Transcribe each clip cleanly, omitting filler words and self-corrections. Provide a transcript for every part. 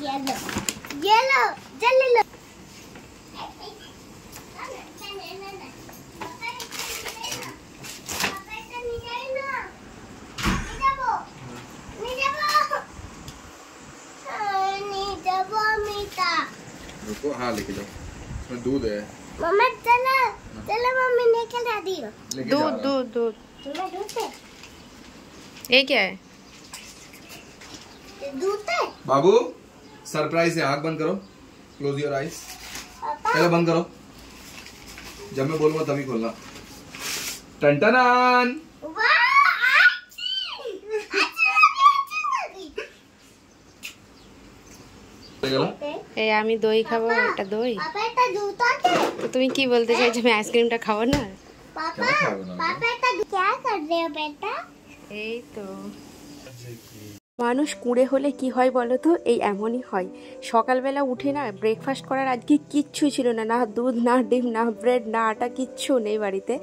Yellow yellow जल्दी लो रुको हाँ लेके जाओ इसमें दूध है मम्मा चलो चलो मम्मी लेके जा दी दूध दूध दूध दूध है ये क्या है दूध है बाबू सरप्राइज है आँख बंद करो क्लोज योर आईज पहले बंद करो जब मैं बोलूंगा तभी खोलना टन আমি দই খাবো এটা দই पापा এটা दूध আছে তো তুমি কি বলতে চাইছো আমি আইসক্রিমটা খাবো না पापा पापा এটা क्या कर रहे हो बेटा এই তো মানুষ কুঁড়ে হলে কি হয় বলো তো এই এমনই হয় সকালবেলা উঠে না ব্রেকফাস্ট করার আজকে কিচ্ছু ছিল না না দুধ না ডিম না ব্রেড না আটা কিচ্ছু নেই বাড়িতে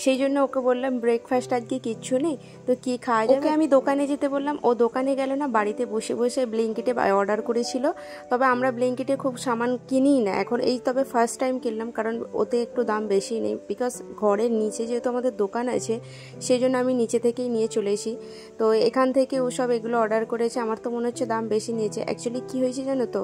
সেই জন্য ওকে বললাম ব্রেকফাস্ট আজকে কিচ্ছু নেই তো কি খাওয়া যাবে আমি দোকানে যেতে বললাম ও দোকানে গেল না বাড়িতে বসে বসে ব্লিঙ্কিটে অর্ডার করেছিল তবে আমরা ব্লিঙ্কিটে খুব সামান কিনিই না এখন এই তবে ফার্স্ট টাইম কিনলাম কারণ ওতে একটু দাম বেশি নেই বিকজ ঘরের নিচে যেহেতু আমাদের দোকান আছে সেই জন্য আমি নিচে থেকেই নিয়ে চলে এসি তো এখান থেকে ওসব এগুলো অর্ডার করেছে আমার তো মনে হচ্ছে দাম বেশি নিয়েছে অ্যাকচুয়ালি কি হয়েছে জানো তো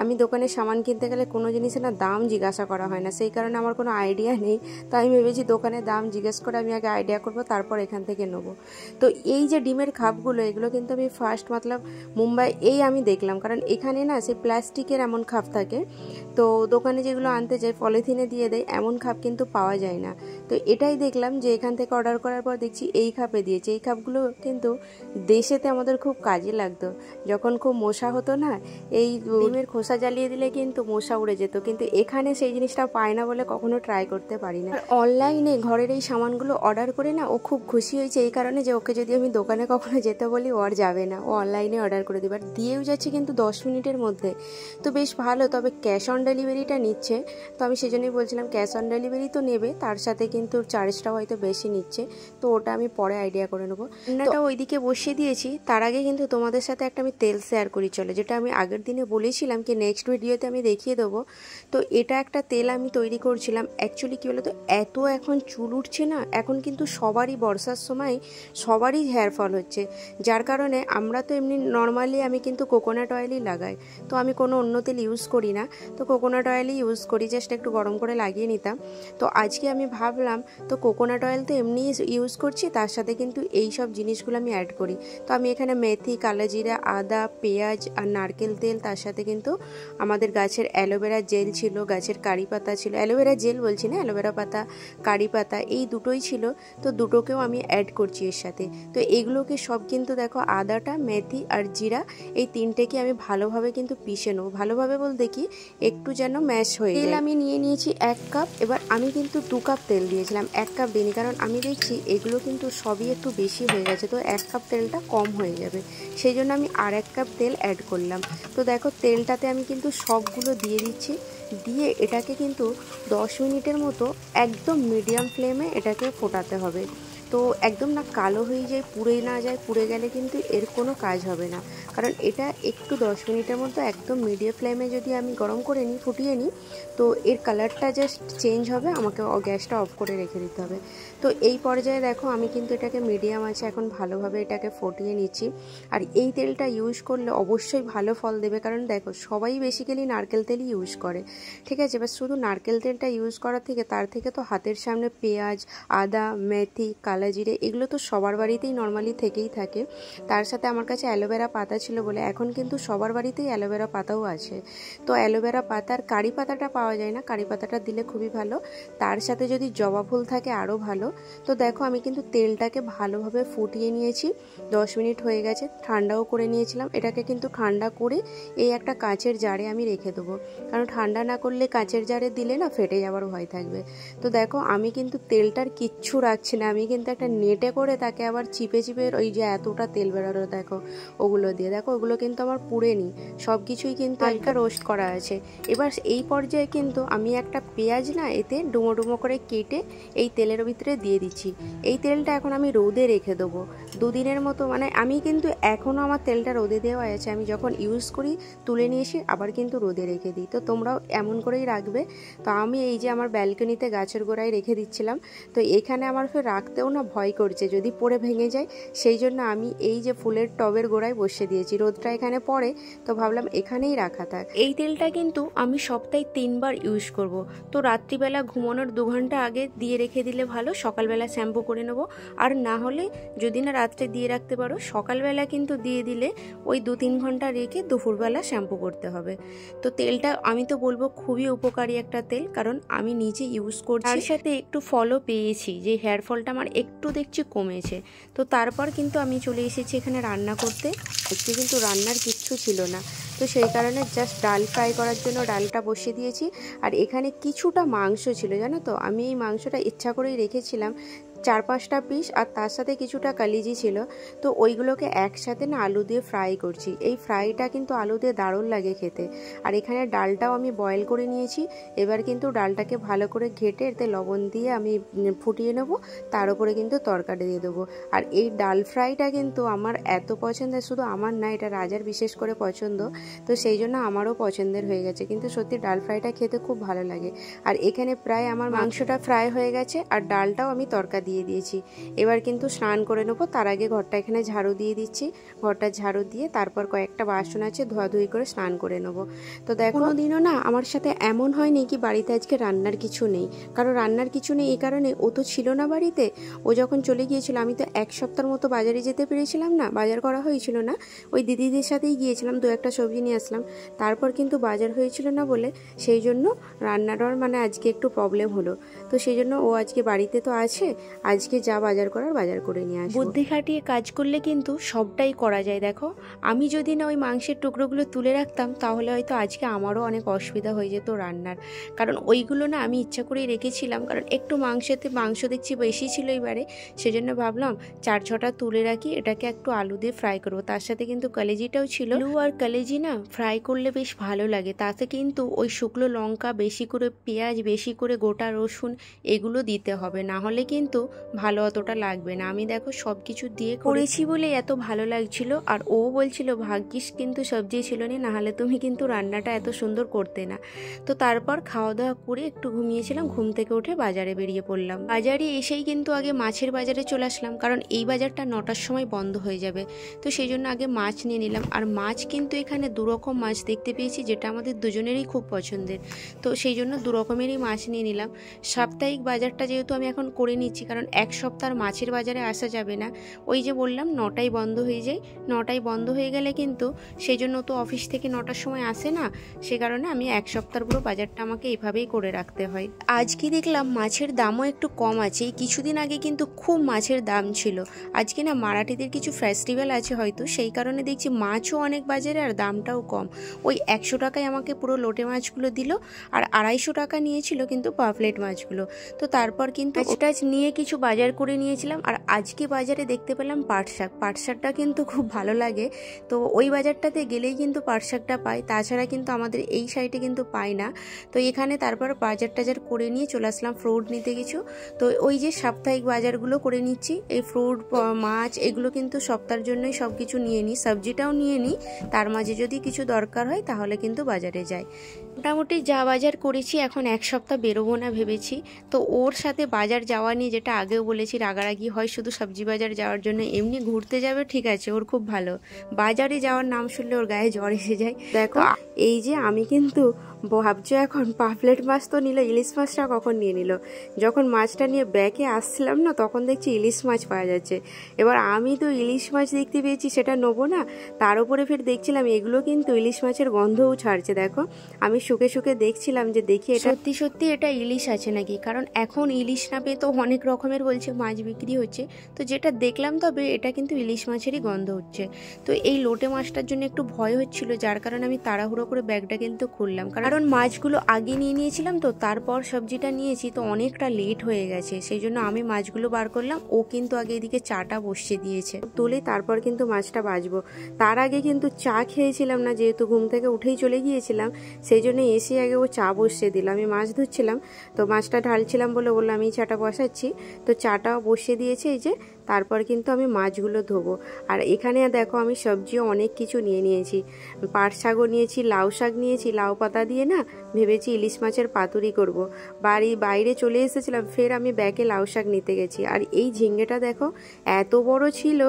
আমি দোকানে সামান কিনতে গেলে কোনো জিনিসের না দাম জিজ্ঞাসা করা হয় না সেই কারণে আমার কোনো আইডিয়া নেই তো আমি ভেবেছি দোকানে দাম জিজ্ঞেস করে আমি আগে আইডিয়া করব তারপর এখান থেকে নেবো তো এই যে ডিমের খাপগুলো এগুলো কিন্তু আমি ফার্স্ট মতলব মুম্বাই এই আমি দেখলাম কারণ এখানে না সেই প্লাস্টিকের এমন খাপ থাকে তো দোকানে যেগুলো আনতে যায় পলিথিনে দিয়ে দেয় এমন খাপ কিন্তু পাওয়া যায় না তো এটাই দেখলাম যে এখান থেকে অর্ডার করার পর দেখছি এই খাপে দিয়েছে এই খাপগুলো কিন্তু দেশেতে আমাদের খুব কাজে লাগতো যখন খুব মশা হতো না এই ডিমের খোসা জ্বালিয়ে দিলে কিন্তু মশা উড়ে যেত কিন্তু এখানে সেই জিনিসটা পায় না বলে কখনো ট্রাই করতে পারি না অনলাইনে ঘরের এই সামানগুলো অর্ডার করে না ও খুব খুশি হয়েছে এই কারণে যে ওকে যদি আমি দোকানে কখনো যেতে বলি ওর যাবে না ও অনলাইনে অর্ডার করে দেবে আর দিয়েও যাচ্ছে কিন্তু 10 মিনিটের মধ্যে তো বেশ ভালো তবে ক্যাশ অন ডেলিভারিটা নিচ্ছে তো আমি সেজন্যই বলছিলাম ক্যাশ অন ডেলিভারি তো নেবে তার সাথে কিন্তু চার্জটাও হয়তো বেশি নিচ্ছে তো ওটা আমি পরে আইডিয়া করে নেবো রান্নাটা ওইদিকে বসিয়ে দিয়েছি তার আগে কিন্তু তোমাদের সাথে একটা আমি তেল শেয়ার করি চলে যেটা আমি আগের দিনে বলেছিলাম কি নেক্সট ভিডিওতে আমি দেখিয়ে দেবো তো এটা একটা তেল আমি তৈরি করছিলাম অ্যাকচুয়ালি কী বলতো এত এখন চুল উঠছে না এখন কিন্তু সবারই বর্ষার সময় সবারই হেয়ার ফল হচ্ছে যার কারণে আমরা তো এমনি নর্মালি আমি কিন্তু কোকোনাট অয়েলই লাগাই তো আমি কোনো অন্য তেল ইউজ করি না তো কোকোনাট অয়েলই ইউজ করি জাস্ট একটু গরম করে লাগিয়ে নিতাম তো আজকে আমি ভাবলাম তো কোকোনাট অয়েল তো এমনি ইউজ করছি তার সাথে কিন্তু এই সব জিনিসগুলো আমি অ্যাড করি তো আমি এখানে মেথি কালোজিরা আদা পেঁয়াজ আর নারকেল তেল তার সাথে কিন্তু আমাদের গাছের অ্যালোভেরা জেল ছিল গাছের কারি পাতা ছিল অ্যালোভেরা জেল বলছি না অ্যালোভেরা পাতা কারি পাতা এই দুটোই ছিল তো দুটোকেও আমি অ্যাড করছি এর সাথে তো এগুলোকে সব কিন্তু দেখো আদাটা মেথি আর জিরা এই তিনটেকে আমি ভালোভাবে কিন্তু পিষে নেবো ভালোভাবে বলতে কি একটু যেন ম্যাশ হয়ে তেল আমি নিয়ে নিয়েছি 1 কাপ এবার আমি কিন্তু 2 কাপ তেল দিয়েছিলাম 1 কাপ দিইনি কারণ আমি দেখছি এগুলো কিন্তু সবই একটু বেশি হয়ে গেছে তো 1 কাপ তেলটা কম হয়ে যাবে সেই জন্য আমি আর 1 কাপ তেল অ্যাড করলাম তো দেখো তেলটাতে আমি কিন্তু সবগুলো দিয়ে দিচ্ছি দিয়ে এটাকে কিন্তু 10 মিনিটের মতো একদম মিডিয়াম ফ্লেমে এটাকে ফোটাতে হবে তো একদম না কালো হয়ে যায় পুড়ে না যায় পুড়ে গেলে কিন্তু এর কোনো কাজ হবে না কারণ এটা একটু 10 মিনিটের মতো একদম মিডিয়াম ফ্লেমে যদি আমি গরম করে নিই ফুটিয়ে নিই তো এর কালারটা জাস্ট চেঞ্জ হবে আমাকে গ্যাসটা অফ করে রেখে দিতে হবে তো এই পর্যায়ে দেখো আমি কিন্তু এটাকে মিডিয়াম আছে এখন ভালোভাবে এটাকে ফুটিয়ে নিচ্ছি আর এই তেলটা ইউজ করলে অবশ্যই ভালো ফল দেবে কারণ দেখো সবাই বেসিক্যালি নারকেল তেলই ইউজ করে ঠিক আছে এবার শুধু নারকেল তেলটা ইউজ করার থেকে তার থেকে তো হাতের সামনে পেঁয়াজ আদা মেথি কালোজিরে এগুলো তো সবার বাড়িতেই নর্মালি থেকেই থাকে তার সাথে আমার কাছে অ্যালোভেরা পাতা ছিল বলে এখন কিন্তু সবার বাড়িতেই অ্যালোভেরা পাতাও আছে তো অ্যালোভেরা পাতার কারি পাতাটা পাওয়া যায় না কারি পাতাটা দিলে খুবই ভালো তার সাথে যদি জবা ফুল থাকে আরও ভালো তো দেখো আমি কিন্তু তেলটাকে ভালোভাবে ফুটিয়ে নিয়েছি 10 মিনিট হয়ে গেছে ঠান্ডাও করে নিয়েছিলাম এটাকে কিন্তু ঠান্ডা করে এই একটা কাচের জারে আমি রেখে দেবো কারণ ঠান্ডা না করলে কাচের জারে দিলে না ফেটে যাওয়ার ভয় থাকবে তো দেখো আমি কিন্তু তেলটার কিচ্ছু রাখছি না আমি কিন্তু কিন্তু একটা নেটে করে তাকে আবার চিপে চিপে ওই যে এতটা তেল বেরোলো দেখো ওগুলো দিয়ে, দেখো ওগুলো কিন্তু আমার পুড়েনি, সব কিছুই কিন্তু হালকা রোস্ট করা আছে। এবার এই পর্যায়ে কিন্তু আমি একটা পেঁয়াজ না এতে ডুমো ডুমো করে কেটে এই তেলের ভিতরে দিয়ে দিচ্ছি। এই তেলটা এখন আমি রোদে রেখে দেবো 2 দিনের মতো, মানে আমি কিন্তু এখনও আমার তেলটা রোদে দেওয়া আছে, আমি যখন ইউজ করি তুলে নিয়ে এসে আবার কিন্তু রোদে রেখে দিই। তো তোমরাও এমন করেই রাখবে। তো আমি এই যে আমার ব্যালকনিতে গাছের গোড়ায় রেখে দিচ্ছিলাম, তো এখানে আমার ফের রাখতেও না ভয় করছে যদি পড়ে ভেঙে যায়, সেই জন্য আমি এই যে ফুলের টবের গোড়ায় বসিয়ে দিয়েছি, রোদটা এখানে পড়ে তো ভাবলাম এখানেই রাখা থাক। এই তেলটা কিন্তু আমি সপ্তাহে 3 বার ইউজ করব। তো রাত্রিবেলা ঘুমানোর 2 ঘন্টা আগে দিয়ে রেখে দিলে ভালো, সকালবেলা শ্যাম্পু করে নেব। আর না হলে যদি না রাত্রে দিয়ে রাখতে পারো, সকালবেলা কিন্তু দিয়ে দিলে ওই 2-3 ঘন্টা রেখে দুপুরবেলা শ্যাম্পু করতে হবে। তো তেলটা আমি তো বলবো খুবই উপকারী একটা তেল, কারণ আমি নিজে ইউজ করছি, তার সাথে একটু ফলও পেয়েছি, যে হেয়ার ফলটা আমার একটু দেখছি কমেছে। তো তারপর কিন্তু আমি চলে এসেছি এখানে রান্না করতে। আজকে কিন্তু রান্নার কিচ্ছু ছিল না, তো সেই কারণে জাস্ট ডাল ফ্রাই করার জন্য ডালটা বসিয়ে দিয়েছি। আর এখানে কিছুটা মাংস ছিল জানো তো, আমি এই মাংসটা ইচ্ছা করেই রেখেছিলাম 4-5টা পিস, আর তার সাথে কিছুটা কালিজি ছিল। তো ওইগুলোকে একসাথে না আলু দিয়ে ফ্রাই করছি। এই ফ্রাইটা কিন্তু আলু দিয়ে দারুণ লাগে খেতে। আর এখানে ডালটাও আমি বয়েল করে নিয়েছি। এবার কিন্তু ডালটাকে ভালো করে ঘেটে এতে লবণ দিয়ে আমি ফুটিয়ে নেব, তার উপরে কিন্তু তরকারি দিয়ে দেবো। আর এই ডাল ফ্রাইটা কিন্তু আমার এত পছন্দের, শুধু আমার না, এটা রাজার বিশেষ করে পছন্দ, তো সেই জন্য আমারও পছন্দের হয়ে গেছে। কিন্তু সত্যি ডাল ফ্রাইটা খেতে খুব ভালো লাগে। আর এখানে প্রায় আমার মাংসটা ফ্রাই হয়ে গেছে, আর ডালটাও আমি তরকা দিয়ে দিয়েছি। এবার কিন্তু স্নান করে নেবো, তার আগে ঘরটা এখানে ঝাড়ু দিয়ে দিচ্ছি। ঘরটা ঝাড়ু দিয়ে তারপর কয়েকটা বাসন আছে ধোয়াধুয়ি করে স্নান করে নেবো। তো দেখো কোনোদিনও না আমার সাথে এমন হয়নি কি বাড়িতে আজকে রান্নার কিছু নেই, কারণ রান্নার কিছু নেই এই কারণে ও তো ছিল না বাড়িতে, ও যখন চলে গিয়েছিল আমি তো 1 সপ্তাহের মতো বাজারে যেতে পেরেছিলাম না, বাজার করা হয়েছিল না। ওই দিদিদের সাথেই গিয়েছিলাম, 2-1টা সবজি নিয়ে আসলাম। তারপর কিন্তু বাজার হয়েছিল না বলে সেই জন্য রান্নাটার মানে আজকে একটু প্রবলেম হলো। তো সেই জন্য ও আজকে বাড়িতে তো আছে, আজকে যা বাজার করার বাজার করে নিয়ে আসবো। বুদ্ধি খাটিয়ে কাজ করলে কিন্তু সবটাই করা যায়। দেখো আমি যদি না ওই মাংসের টুকরোগুলো তুলে রাখতাম তাহলে হয়তো আজকে আমারও অনেক অসুবিধা হয়ে যেত রান্নার, কারণ ওইগুলো না আমি ইচ্ছা করেই রেখেছিলাম, কারণ একটু মাংস দেখছি বেশি ছিল এবারে, সেজন্য ভাবলাম 4-6টা তুলে রাখি, এটাকে একটু আলু দিয়ে ফ্রাই করবো। তার সাথে কিন্তু কলেজিটাও ছিল, আলু আর কলেজি না ফ্রাই করলে বেশ ভালো লাগে। তাতে কিন্তু ওই শুকনো লঙ্কা বেশি করে, পেঁয়াজ বেশি করে, গোটা রসুন এগুলো দিতে হবে, না হলে কিন্তু ভালো অতটা লাগবে না। আমি দেখো সব কিছু দিয়ে করেছি বলে এত ভালো লাগছিল। আর ও বলছিল ভাগ্যিস কিন্তু সবজি ছিল না, হলে তুমি কিন্তু রান্নাটা এত সুন্দর করতে না। তো তারপর খাওয়া দাওয়া করে একটু ঘুমিয়েছিলাম, ঘুম থেকে উঠে বাজারে বেরিয়ে পড়লাম। বাজারে এসেই কিন্তু আগে মাছের বাজারে চলে আসলাম, কারণ এই বাজারটা 9টার সময় বন্ধ হয়ে যাবে। তো সেই জন্য আগে মাছ নিয়ে নিলাম। আর মাছ কিন্তু এখানে 2 রকম মাছ দেখতে পেয়েছি, যেটা আমাদের দুজনেরই খুব পছন্দের। তো সেই জন্য 2 রকমেরই মাছ নিয়ে নিলাম। সাপ্তাহিক বাজারটা যেহেতু আমি এখন করে নিচ্ছি, কারণ 1 সপ্তাহ মাছের বাজারে আসা যাবে না। ওই যে বললাম 9টায় বন্ধ হয়ে যায়, 9টায় বন্ধ হয়ে গেলে কিন্তু সেই জন্য তো অফিস থেকে 9টার সময় আসে না, সে কারণে আমি 1 সপ্তাহ পুরো বাজারটা আমাকে এইভাবেই করে রাখতে হয়। আজকে দেখলাম মাছের দামও একটু কম আছে, কিছুদিন আগে কিন্তু খুব মাছের দাম ছিল। আজকে না মারাঠিদের কিছু ফেস্টিভ্যাল আছে হয়তো, সেই কারণে দেখছি মাছও অনেক বাজারে আর দামটাও কম। ওই 100 টাকায় আমাকে পুরো লোটে মাছগুলো দিল, আর 250 টাকা নিয়েছিল কিন্তু পাপলেট মাছগুলো। তো তারপর কিন্তু ওটা নিয়ে কিছু বাজার করে নিয়েছিলাম। আর আজকে বাজারে দেখতে পেলাম পাট শাক, পাট শাকটা কিন্তু খুব ভালো লাগে। তো ওই বাজারটাতে গেলেই কিন্তু পাট শাকটা পাই, তাছাড়া কিন্তু আমাদের এই সাইডে কিন্তু পাই না। তো এখানে তারপর বাজার টাজার করে নিয়ে চলে আসলাম ফ্রুট নিতে কিছু। তো ওই যে সাপ্তাহিক বাজারগুলো করে নিচ্ছি, এই ফ্রুট মাছ এগুলো কিন্তু সপ্তাহের জন্যই সব কিছু নিয়ে নিই, সবজিটাও নিয়ে নিই, তার মাঝে যদি কিছু দরকার হয় তাহলে কিন্তু বাজারে যাই। মোটামুটি যা বাজার করেছি, এখন 1 সপ্তাহ বেরোবো না ভেবেছি। তো ওর সাথে বাজার যাওয়া নিয়ে যেটা আগেও বলেছি রাগারাগি হয় শুধু সবজি বাজার যাওয়ার জন্য, এমনি ঘুরতে যাবে ঠিক আছে, ওর খুব ভালো, বাজারে যাওয়ার নাম শুনলে ওর গায়ে জ্বর এসে যায়। দেখো এই যে আমি কিন্তু ভাবছো এখন পাপলেট মাছ তো নিল, ইলিশ মাছটা কখন নিয়ে নিল। যখন মাছটা নিয়ে ব্যাকে আসছিলাম না, তখন দেখছি ইলিশ মাছ পাওয়া যাচ্ছে। এবার আমি তো ইলিশ মাছ দেখতে পেয়েছি, সেটা নেবো না, তার উপরে ফের দেখছিলাম এগুলো কিন্তু ইলিশ মাছের গন্ধও ছাড়ছে। দেখো আমি শুকে শুকে দেখছিলাম যে দেখি এটা সত্যি এটা ইলিশ আছে নাকি, কারণ এখন ইলিশ না পেয়ে তো অনেক রকমের বলছে মাছ বিক্রি হচ্ছে। তো যেটা দেখলাম তবে এটা কিন্তু ইলিশ মাছেরই গন্ধ হচ্ছে। তো এই লোটে মাছটার জন্য একটু ভয় হচ্ছিল, যার কারণে আমি তাড়াহুড়ো করে ব্যাগটা কিন্তু খুললাম, কারণ কারণ মাছগুলো আগে নিয়ে নিয়েছিলাম তো, তারপর সবজিটা নিয়েছি, তো অনেকটা লেট হয়ে গেছে, সেই জন্য আমি মাছগুলো বার করলাম। ও কিন্তু আগে এদিকে চাটা বসিয়ে দিয়েছে, তুলে তারপর কিন্তু মাছটা ভাজবো। তার আগে কিন্তু চা খেয়েছিলাম না, যেহেতু ঘুম থেকে উঠেই চলে গিয়েছিলাম, সেই জন্য এসে আগে ও চা বসিয়ে দিল। আমি মাছ ধুচ্ছিলাম, তো মাছটা ঢালছিলাম বলে বললো আমি চাটা বসাচ্ছি, তো চাটাও বসিয়ে দিয়েছে এই যে। তারপর কিন্তু আমি মাছগুলো ধোবো। আর এখানে দেখো আমি সবজিও অনেক কিছু নিয়ে নিয়েছি, পাট শাকও নিয়েছি, লাউ শাক নিয়েছি, লাউ পাতা দিয়ে না ভেবেছি ইলিশ মাছের পাতুরি করব। বাইরে চলে এসেছিলাম, ফের আমি ব্যাগে লাউ শাক নিতে গেছি। আর এই ঝিঙ্গেটা দেখো এত বড় ছিল,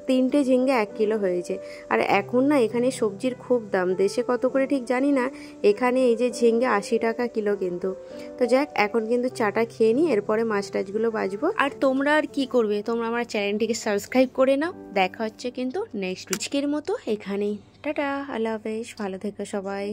3টে ঝিঙ্গে 1 কিলো হয়েছে। আর এখন না এখানে সবজির খুব দাম, দেশে কত করে ঠিক জানি না, এখানে এই যে ঝিঙ্গে 80 টাকা কিলো কিন্তু। তো যাক, এখন কিন্তু চাটা খেয়ে নিই, এরপরে মাছ টাছগুলো বাজবো। আর তোমরা আর কি করবে, তোমরা আমার চ্যানেলটিকে সাবস্ক্রাইব করে নাও। দেখা হচ্ছে কিন্তু নেক্সট উইকের মতো এখানেই। টাটা, আল্লাহ হাফেজ, ভালো থেকো সবাই।